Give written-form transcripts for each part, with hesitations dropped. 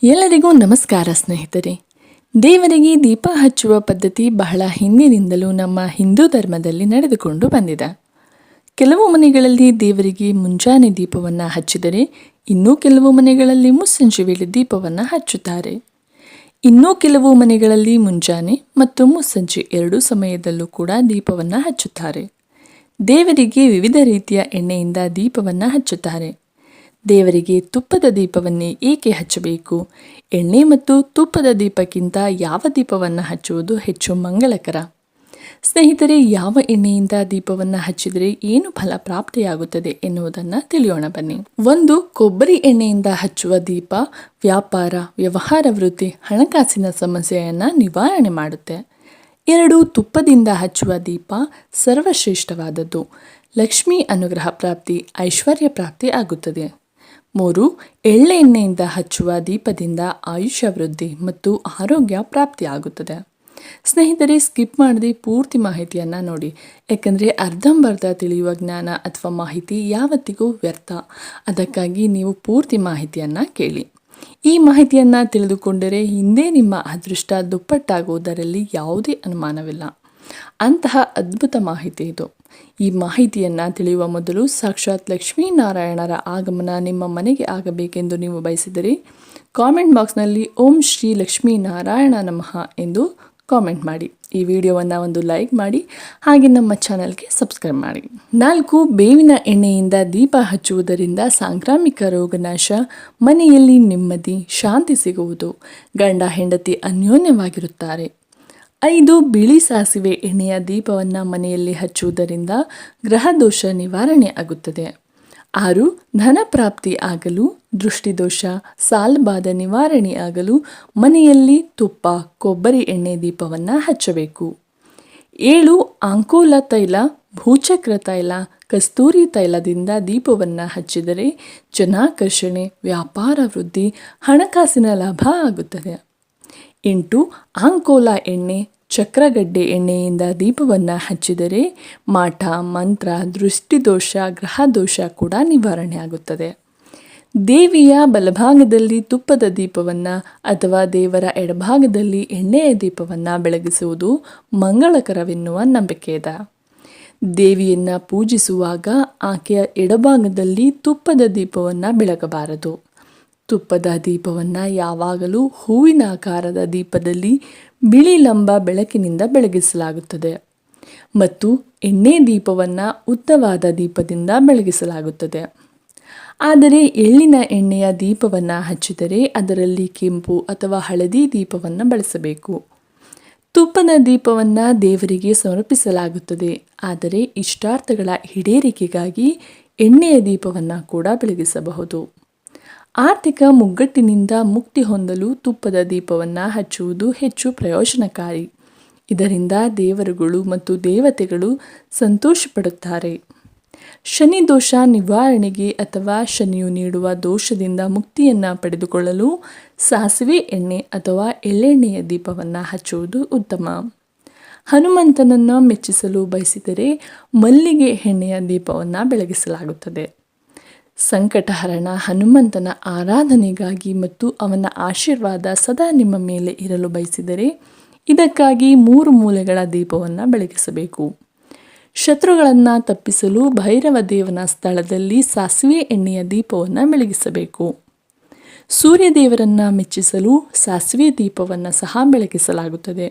ಎಲ್ಲರಿಗೂ ನಮಸ್ಕಾರ ಸ್ನೇಹಿತರೆ. ದೇವರಿಗೆ ದೀಪ ಹಚ್ಚುವ ಪದ್ಧತಿ ಬಹಳ ಹಿಂದಿನಿಂದಲೂ ನಮ್ಮ ಹಿಂದೂ ಧರ್ಮದಲ್ಲಿ ನಡೆದುಕೊಂಡು ಬಂದಿದೆ. ಕೆಲವು ಮನೆಗಳಲ್ಲಿ ದೇವರಿಗೆ ಮುಂಜಾನೆ ದೀಪವನ್ನು ಹಚ್ಚಿದರೆ ಇನ್ನೂ ಕೆಲವು ಮನೆಗಳಲ್ಲಿ ಮುಸ್ಸಂಜೆ ವೇಳೆ ದೀಪವನ್ನು ಹಚ್ಚುತ್ತಾರೆ. ಇನ್ನೂ ಕೆಲವು ಮನೆಗಳಲ್ಲಿ ಮುಂಜಾನೆ ಮತ್ತು ಮುಸ್ಸಂಜೆ ಎರಡೂ ಸಮಯದಲ್ಲೂ ಕೂಡ ದೀಪವನ್ನು ಹಚ್ಚುತ್ತಾರೆ. ದೇವರಿಗೆ ವಿವಿಧ ರೀತಿಯ ಎಣ್ಣೆಯಿಂದ ದೀಪವನ್ನು ಹಚ್ಚುತ್ತಾರೆ. ದೇವರಿಗೆ ತುಪ್ಪದ ದೀಪವನ್ನೇ ಏಕೆ ಹಚ್ಚಬೇಕು? ಎಣ್ಣೆ ಮತ್ತು ತುಪ್ಪದ ದೀಪಕ್ಕಿಂತ ಯಾವ ದೀಪವನ್ನು ಹಚ್ಚುವುದು ಹೆಚ್ಚು ಮಂಗಳಕರ? ಸ್ನೇಹಿತರೆ, ಯಾವ ಎಣ್ಣೆಯಿಂದ ದೀಪವನ್ನು ಹಚ್ಚಿದರೆ ಏನು ಫಲ ಪ್ರಾಪ್ತಿಯಾಗುತ್ತದೆ ಎನ್ನುವುದನ್ನು ತಿಳಿಯೋಣ ಬನ್ನಿ. 1. ಕೊಬ್ಬರಿ ಎಣ್ಣೆಯಿಂದ ಹಚ್ಚುವ ದೀಪ ವ್ಯಾಪಾರ, ವ್ಯವಹಾರ ವೃದ್ಧಿ, ಹಣಕಾಸಿನ ಸಮಸ್ಯೆಯನ್ನು ನಿವಾರಣೆ ಮಾಡುತ್ತೆ. 2. ತುಪ್ಪದಿಂದ ಹಚ್ಚುವ ದೀಪ ಸರ್ವಶ್ರೇಷ್ಠವಾದದ್ದು. ಲಕ್ಷ್ಮೀ ಅನುಗ್ರಹ ಪ್ರಾಪ್ತಿ, ಐಶ್ವರ್ಯ ಪ್ರಾಪ್ತಿ ಆಗುತ್ತದೆ. 3. ಎಳ್ಳೆಣ್ಣೆಯಿಂದ ಹಚ್ಚುವ ದೀಪದಿಂದ ಆಯುಷ್ಯ ವೃದ್ಧಿ ಮತ್ತು ಆರೋಗ್ಯ ಪ್ರಾಪ್ತಿಯಾಗುತ್ತದೆ. ಸ್ನೇಹಿತರೆ, ಸ್ಕಿಪ್ ಮಾಡದೆ ಪೂರ್ತಿ ಮಾಹಿತಿಯನ್ನು ನೋಡಿ, ಯಾಕಂದರೆ ಅರ್ಧಂಬರ್ಧ ತಿಳಿಯುವ ಜ್ಞಾನ ಅಥವಾ ಮಾಹಿತಿ ಯಾವತ್ತಿಗೂ ವ್ಯರ್ಥ. ಅದಕ್ಕಾಗಿ ನೀವು ಪೂರ್ತಿ ಮಾಹಿತಿಯನ್ನು ಕೇಳಿ. ಈ ಮಾಹಿತಿಯನ್ನು ತಿಳಿದುಕೊಂಡರೆ ಹಿಂದೆ ನಿಮ್ಮ ಅದೃಷ್ಟ ದುಪ್ಪಟ್ಟಾಗುವುದರಲ್ಲಿ ಯಾವುದೇ ಅನುಮಾನವಿಲ್ಲ. ಅಂತಹ ಅದ್ಭುತ ಮಾಹಿತಿ ಇದು. ಈ ಮಾಹಿತಿಯನ್ನು ತಿಳಿಯುವ ಮೊದಲು ಸಾಕ್ಷಾತ್ ಲಕ್ಷ್ಮೀನಾರಾಯಣರ ಆಗಮನ ನಿಮ್ಮ ಮನೆಗೆ ಆಗಬೇಕೆಂದು ನೀವು ಬಯಸಿದರೆ ಕಾಮೆಂಟ್ ಬಾಕ್ಸ್ನಲ್ಲಿ ಓಂ ಶ್ರೀ ಲಕ್ಷ್ಮೀನಾರಾಯಣ ನಮಃ ಎಂದು ಕಾಮೆಂಟ್ ಮಾಡಿ. ಈ ವಿಡಿಯೋವನ್ನು ಒಂದು ಲೈಕ್ ಮಾಡಿ, ಹಾಗೆ ನಮ್ಮ ಚಾನಲ್ಗೆ ಸಬ್ಸ್ಕ್ರೈಬ್ ಮಾಡಿ. 4. ಬೇವಿನ ಎಣ್ಣೆಯಿಂದ ದೀಪ ಹಚ್ಚುವುದರಿಂದ ಸಾಂಕ್ರಾಮಿಕ ರೋಗನಾಶ, ಮನೆಯಲ್ಲಿ ನೆಮ್ಮದಿ, ಶಾಂತಿ ಸಿಗುವುದು, ಗಂಡ ಹೆಂಡತಿ ಅನ್ಯೋನ್ಯವಾಗಿರುತ್ತಾರೆ. 5. ಬಿಳಿ ಸಾಸಿವೆ ಎಣ್ಣೆಯ ದೀಪವನ್ನು ಮನೆಯಲ್ಲಿ ಹಚ್ಚುವುದರಿಂದ ಗ್ರಹದೋಷ ನಿವಾರಣೆ ಆಗುತ್ತದೆ. 6. ಧನ ಪ್ರಾಪ್ತಿ ಆಗಲು, ದೃಷ್ಟಿದೋಷ, ಸಾಲಬಾಧ ನಿವಾರಣೆ ಆಗಲು ಮನೆಯಲ್ಲಿ ತುಪ್ಪ, ಕೊಬ್ಬರಿ ಎಣ್ಣೆ ದೀಪವನ್ನು ಹಚ್ಚಬೇಕು. 7. ಅಂಕೋಲ ತೈಲ, ಭೂಚಕ್ರ ತೈಲ, ಕಸ್ತೂರಿ ತೈಲದಿಂದ ದೀಪವನ್ನು ಹಚ್ಚಿದರೆ ಜನಾಕರ್ಷಣೆ, ವ್ಯಾಪಾರ ವೃದ್ಧಿ, ಹಣಕಾಸಿನ ಲಾಭ ಆಗುತ್ತದೆ. 8. ಅಂಕೋಲ ಎಣ್ಣೆ, ಚಕ್ರಗಡ್ಡೆ ಎಣ್ಣೆಯಿಂದ ದೀಪವನ್ನು ಹಚ್ಚಿದರೆ ಮಾಟ, ಮಂತ್ರ, ದೃಷ್ಟಿದೋಷ, ಗ್ರಹದೋಷ ಕೂಡ ನಿವಾರಣೆ ಆಗುತ್ತದೆ. ದೇವಿಯ ಬಲಭಾಗದಲ್ಲಿ ತುಪ್ಪದ ದೀಪವನ್ನು ಅಥವಾ ದೇವರ ಎಡಭಾಗದಲ್ಲಿ ಎಣ್ಣೆಯ ದೀಪವನ್ನು ಬೆಳಗಿಸುವುದು ಮಂಗಳಕರವೆನ್ನುವ ನಂಬಿಕೆ ಇದೆ. ದೇವಿಯನ್ನು ಪೂಜಿಸುವಾಗ ಆಕೆಯ ಎಡಭಾಗದಲ್ಲಿ ತುಪ್ಪದ ದೀಪವನ್ನು ಬೆಳಗಬಾರದು. ತುಪ್ಪದ ದೀಪವನ್ನು ಯಾವಾಗಲೂ ಹೂವಿನ ಆಕಾರದ ದೀಪದಲ್ಲಿ ಬಿಳಿ ಲಂಬ ಬೆಳಕಿನಿಂದ ಬೆಳಗಿಸಲಾಗುತ್ತದೆ ಮತ್ತು ಎಣ್ಣೆ ದೀಪವನ್ನು ಉದ್ದವಾದ ದೀಪದಿಂದ ಬೆಳಗಿಸಲಾಗುತ್ತದೆ. ಆದರೆ ಎಳ್ಳಿನ ಎಣ್ಣೆಯ ದೀಪವನ್ನು ಹಚ್ಚಿದರೆ ಅದರಲ್ಲಿ ಕೆಂಪು ಅಥವಾ ಹಳದಿ ದೀಪವನ್ನು ಬಳಸಬೇಕು. ತುಪ್ಪದ ದೀಪವನ್ನು ದೇವರಿಗೆ ಸಮರ್ಪಿಸಲಾಗುತ್ತದೆ, ಆದರೆ ಇಷ್ಟಾರ್ಥಗಳ ಈಡೇರಿಕೆಗಾಗಿ ಎಣ್ಣೆಯ ದೀಪವನ್ನು ಕೂಡ ಬೆಳಗಿಸಬಹುದು. ಆರ್ಥಿಕ ಮುಗ್ಗಟ್ಟಿನಿಂದ ಮುಕ್ತಿ ಹೊಂದಲು ತುಪ್ಪದ ದೀಪವನ್ನು ಹಚ್ಚುವುದು ಹೆಚ್ಚು ಪ್ರಯೋಜನಕಾರಿ. ಇದರಿಂದ ದೇವರುಗಳು ಮತ್ತು ದೇವತೆಗಳು ಸಂತೋಷಪಡುತ್ತಾರೆ. ಶನಿ ದೋಷ ನಿವಾರಣೆಗೆ ಅಥವಾ ಶನಿಯು ನೀಡುವ ದೋಷದಿಂದ ಮುಕ್ತಿಯನ್ನು ಪಡೆದುಕೊಳ್ಳಲು ಸಾಸಿವೆ ಎಣ್ಣೆ ಅಥವಾ ಎಳ್ಳೆಣ್ಣೆಯ ದೀಪವನ್ನು ಹಚ್ಚುವುದು ಉತ್ತಮ. ಹನುಮಂತನನ್ನು ಮೆಚ್ಚಿಸಲು ಬಯಸಿದರೆ ಮಲ್ಲಿಗೆ ಎಣ್ಣೆಯ ದೀಪವನ್ನು ಬೆಳಗಿಸಲಾಗುತ್ತದೆ. ಸಂಕಟಹರಣ ಹನುಮಂತನ ಆರಾಧನೆಗಾಗಿ ಮತ್ತು ಅವನ ಆಶೀರ್ವಾದ ಸದಾ ನಿಮ್ಮ ಮೇಲೆ ಇರಲು ಬಯಸಿದರೆ ಇದಕ್ಕಾಗಿ 3 ಮೂಲೆಗಳ ದೀಪವನ್ನು ಬೆಳಗಿಸಬೇಕು. ಶತ್ರುಗಳನ್ನು ತಪ್ಪಿಸಲು ಭೈರವ ದೇವನ ಸ್ಥಳದಲ್ಲಿ ಸಾಸಿವೆ ಎಣ್ಣೆಯ ದೀಪವನ್ನು ಬೆಳಗಿಸಬೇಕು. ಸೂರ್ಯದೇವರನ್ನು ಮೆಚ್ಚಿಸಲು ಸಾಸಿವೆ ದೀಪವನ್ನು ಸಹ ಬೆಳಗಿಸಲಾಗುತ್ತದೆ.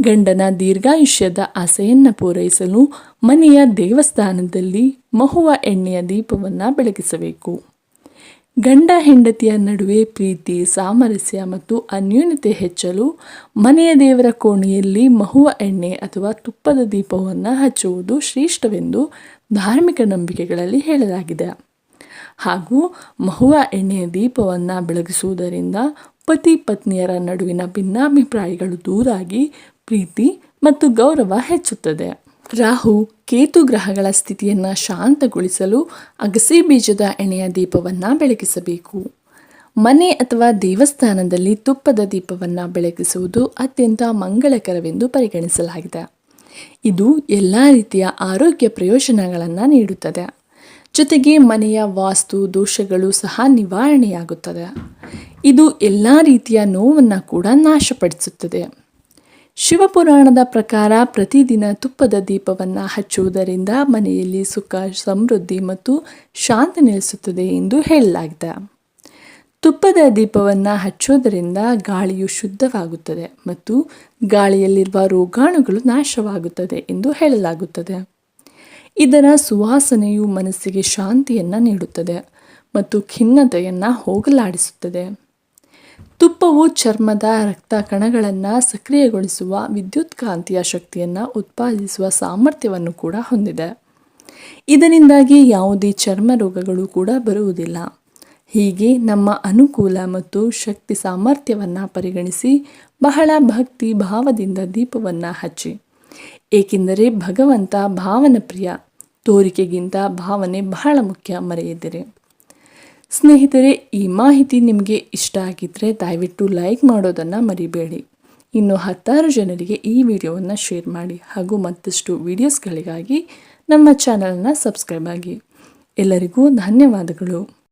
ಗಂಡನ ದೀರ್ಘಾಯುಷ್ಯದ ಆಸೆಯನ್ನು ಪೂರೈಸಲು ಮನೆಯ ದೇವಸ್ಥಾನದಲ್ಲಿ ಮಹುವ ಎಣ್ಣೆಯ ದೀಪವನ್ನು ಬೆಳಗಿಸಬೇಕು. ಗಂಡ ಹೆಂಡತಿಯ ನಡುವೆ ಪ್ರೀತಿ, ಸಾಮರಸ್ಯ ಮತ್ತು ಅನ್ಯೋನ್ಯತೆ ಹೆಚ್ಚಲು ಮನೆಯ ದೇವರ ಕೋಣೆಯಲ್ಲಿ ಮಹುವ ಎಣ್ಣೆ ಅಥವಾ ತುಪ್ಪದ ದೀಪವನ್ನು ಹಚ್ಚುವುದು ಶ್ರೇಷ್ಠವೆಂದು ಧಾರ್ಮಿಕ ನಂಬಿಕೆಗಳಲ್ಲಿ ಹೇಳಲಾಗಿದೆ. ಹಾಗೂ ಮಹುವ ಎಣ್ಣೆಯ ದೀಪವನ್ನು ಬೆಳಗಿಸುವುದರಿಂದ ಪತಿ ಪತ್ನಿಯರ ನಡುವಿನ ಭಿನ್ನಾಭಿಪ್ರಾಯಗಳು ದೂರಾಗಿ ಪ್ರೀತಿ ಮತ್ತು ಗೌರವ ಹೆಚ್ಚುತ್ತದೆ. ರಾಹು, ಕೇತು ಗ್ರಹಗಳ ಸ್ಥಿತಿಯನ್ನು ಶಾಂತಗೊಳಿಸಲು ಅಗಸೆ ಬೀಜದ ಎಣ್ಣೆಯ ದೀಪವನ್ನು ಬೆಳಗಿಸಬೇಕು. ಮನೆ ಅಥವಾ ದೇವಸ್ಥಾನದಲ್ಲಿ ತುಪ್ಪದ ದೀಪವನ್ನು ಬೆಳಗಿಸುವುದು ಅತ್ಯಂತ ಮಂಗಳಕರವೆಂದು ಪರಿಗಣಿಸಲಾಗಿದೆ. ಇದು ಎಲ್ಲ ರೀತಿಯ ಆರೋಗ್ಯ ಪ್ರಯೋಜನಗಳನ್ನು ನೀಡುತ್ತದೆ. ಜೊತೆಗೆ ಮನೆಯ ವಾಸ್ತು ದೋಷಗಳು ಸಹ ನಿವಾರಣೆಯಾಗುತ್ತದೆ. ಇದು ಎಲ್ಲ ರೀತಿಯ ನೋವನ್ನು ಕೂಡ ನಾಶಪಡಿಸುತ್ತದೆ. ಶಿವಪುರಾಣದ ಪ್ರಕಾರ ಪ್ರತಿದಿನ ತುಪ್ಪದ ದೀಪವನ್ನು ಹಚ್ಚುವುದರಿಂದ ಮನೆಯಲ್ಲಿ ಸುಖ, ಸಮೃದ್ಧಿ ಮತ್ತು ಶಾಂತಿ ನೆಲೆಸುತ್ತದೆ ಎಂದು ಹೇಳಲಾಗಿದೆ. ತುಪ್ಪದ ದೀಪವನ್ನು ಹಚ್ಚೋದರಿಂದ ಗಾಳಿಯು ಶುದ್ಧವಾಗುತ್ತದೆ ಮತ್ತು ಗಾಳಿಯಲ್ಲಿರುವ ರೋಗಾಣುಗಳು ನಾಶವಾಗುತ್ತದೆ ಎಂದು ಹೇಳಲಾಗುತ್ತದೆ. ಇದರ ಸುವಾಸನೆಯು ಮನಸ್ಸಿಗೆ ಶಾಂತಿಯನ್ನು ನೀಡುತ್ತದೆ ಮತ್ತು ಖಿನ್ನತೆಯನ್ನು ಹೋಗಲಾಡಿಸುತ್ತದೆ. ತುಪ್ಪವು ಚರ್ಮದ ರಕ್ತ ಕಣಗಳನ್ನು ಸಕ್ರಿಯಗೊಳಿಸುವ ವಿದ್ಯುತ್ಕಾಂತೀಯ ಶಕ್ತಿಯನ್ನು ಉತ್ಪಾದಿಸುವ ಸಾಮರ್ಥ್ಯವನ್ನು ಕೂಡ ಹೊಂದಿದೆ. ಇದರಿಂದಾಗಿ ಯಾವುದೇ ಚರ್ಮ ರೋಗಗಳು ಕೂಡ ಬರುವುದಿಲ್ಲ. ಹೀಗೆ ನಮ್ಮ ಅನುಕೂಲ ಮತ್ತು ಶಕ್ತಿ ಸಾಮರ್ಥ್ಯವನ್ನು ಪರಿಗಣಿಸಿ ಬಹಳ ಭಕ್ತಿ ಭಾವದಿಂದ ದೀಪವನ್ನು ಹಚ್ಚಿ. ಏಕೆಂದರೆ ಭಗವಂತ ಭಾವನ ಪ್ರಿಯ. ತೋರಿಕೆಗಿಂತ ಭಾವನೆ ಬಹಳ ಮುಖ್ಯ, ಮರೆಯದಿರಿ. ಸ್ನೇಹಿತರೆ, ಈ ಮಾಹಿತಿ ನಿಮಗೆ ಇಷ್ಟ ಆಗಿದ್ದರೆ ದಯವಿಟ್ಟು ಲೈಕ್ ಮಾಡೋದನ್ನು ಮರಿಬೇಡಿ. ಇನ್ನು 10 ಜನರಿಗೆ ಈ ವಿಡಿಯೋವನ್ನು ಶೇರ್ ಮಾಡಿ ಹಾಗೂ ಮತ್ತಷ್ಟು ವಿಡಿಯೋಸ್ಗಳಿಗಾಗಿ ನಮ್ಮ ಚಾನಲನ್ನು ಸಬ್ಸ್ಕ್ರೈಬ್ ಆಗಿ. ಎಲ್ಲರಿಗೂ ಧನ್ಯವಾದಗಳು.